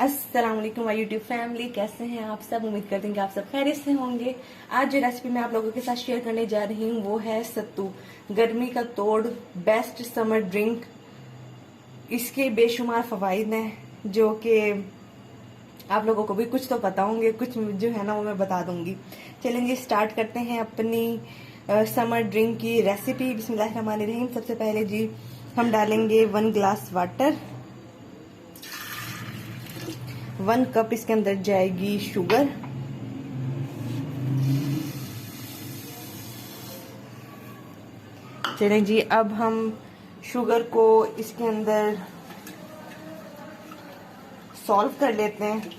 अस्सलाम वालेकुम my YouTube family, कैसे हैं आप सब। उम्मीद करते हैं कि आप सब खैरियत से होंगे। आज जो रेसिपी मैं आप लोगों के साथ शेयर करने जा रही हूँ वो है सत्तू। गर्मी का तोड़, बेस्ट समर ड्रिंक। इसके बेशुमार फवाइद हैं जो कि आप लोगों को भी कुछ तो पता होंगे, कुछ जो है ना वो मैं बता दूंगी। चलें जी, स्टार्ट करते हैं अपनी समर ड्रिंक की रेसिपी। बिस्मिल्लाहिर्रहमानिर्रहीम। सबसे पहले जी हम डालेंगे 1 ग्लास वाटर। 1 कप इसके अंदर जाएगी शुगर। चलें जी, अब हम शुगर को इसके अंदर सॉल्व कर लेते हैं।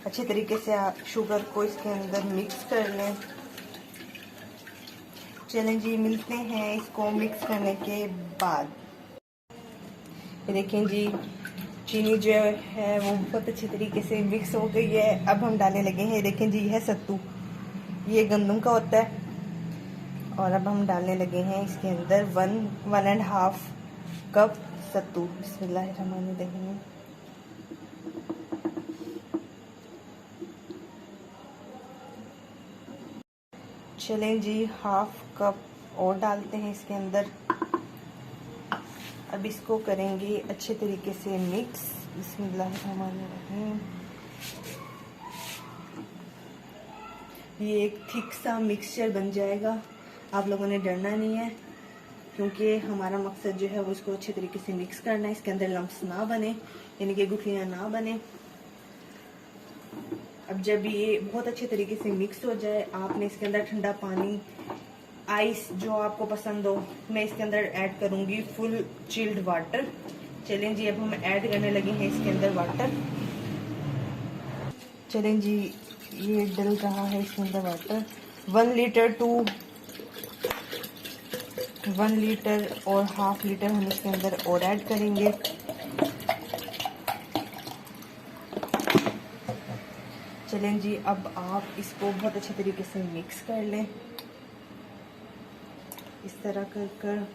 अच्छे तरीके से आप शुगर को इसके अंदर मिक्स कर लें। चलें जी, मिलते हैं इसको मिक्स करने के बाद। ये देखें जी, चीनी जो है वो बहुत अच्छे तरीके से मिक्स हो गई है। अब हम डालने लगे हैं, देखें जी, यह सत्तू, ये गंदम का होता है। और अब हम डालने लगे हैं इसके अंदर 1.5 कप सत्तू। बिस्मिल्लाहिर्रहमानिर्रहीम। चलें जी, 1/2 कप और डालते हैं इसके अंदर। अब इसको करेंगे अच्छे तरीके से मिक्स। बिस्मिल्लाहिर्रहमानिर्रहीम। ये एक थिक सा मिक्सचर बन जाएगा। आप लोगों ने डरना नहीं है, क्योंकि हमारा मकसद जो है वो इसको अच्छे तरीके से मिक्स करना है। इसके अंदर लम्प्स ना बने, यानी कि गुठलियां ना बने। अब जब ये बहुत अच्छे तरीके से मिक्स हो जाए, आपने इसके अंदर ठंडा पानी, आइस जो आपको पसंद हो, मैं इसके अंदर ऐड करूंगी फुल चिल्ड वाटर। चलें जी, अब हम ऐड करने लगे हैं इसके अंदर वाटर। चलें जी, ये डल रहा है इसके अंदर वाटर। 1 लीटर टू 1 लीटर और 1/2 लीटर हम इसके अंदर और ऐड करेंगे। चलें जी, अब आप इसको बहुत अच्छे तरीके से मिक्स कर लें, इस तरह कर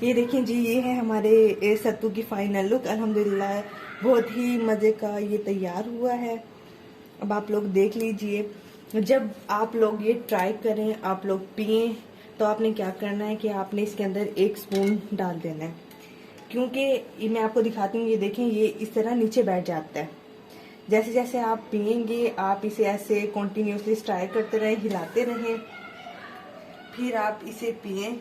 ये देखें जी, ये है हमारे सत्तू की फाइनल लुक। अल्हम्दुलिल्लाह बहुत ही मज़े का ये तैयार हुआ है। अब आप लोग देख लीजिए। जब आप लोग ये ट्राई करें, आप लोग पिएं, तो आपने क्या करना है कि आपने इसके अंदर 1 स्पून डाल देना है, क्योंकि ये मैं आपको दिखाती हूँ। ये देखें, ये इस तरह नीचे बैठ जाता है। जैसे जैसे आप पिएंगे, आप इसे ऐसे कंटिन्यूसली ट्राई करते रहें, हिलाते रहें, फिर आप इसे पिएं।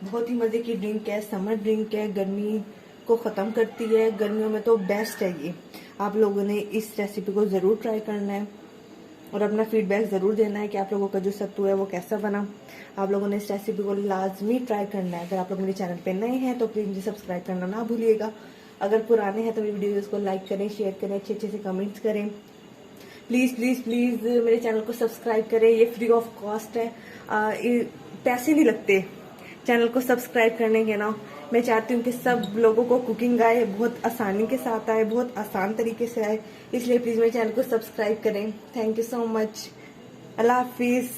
बहुत ही मज़े की ड्रिंक है, समर ड्रिंक है, गर्मी को ख़त्म करती है। गर्मियों में तो बेस्ट है ये। आप लोगों ने इस रेसिपी को ज़रूर ट्राई करना है और अपना फीडबैक ज़रूर देना है कि आप लोगों का जो सत्तू है वो कैसा बना। आप लोगों ने इस रेसिपी को लाजमी ट्राई करना है। अगर आप लोग मेरे चैनल पे नए हैं तो प्लीज़ मुझे सब्सक्राइब करना ना भूलिएगा। अगर पुराने हैं तो मेरी वीडियोज़ को लाइक करें, शेयर करें, अच्छे अच्छे से कमेंट्स करें। प्लीज़ प्लीज़ प्लीज़ मेरे चैनल को सब्सक्राइब करें। ये फ्री ऑफ कॉस्ट है, पैसे नहीं लगते चैनल को सब्सक्राइब करने के ना। मैं चाहती हूँ कि सब लोगों को कुकिंग आए, बहुत आसानी के साथ आए, बहुत आसान तरीके से आए। इसलिए प्लीज़ मेरे चैनल को सब्सक्राइब करें। Thank you so much. अल्लाह हाफिज़।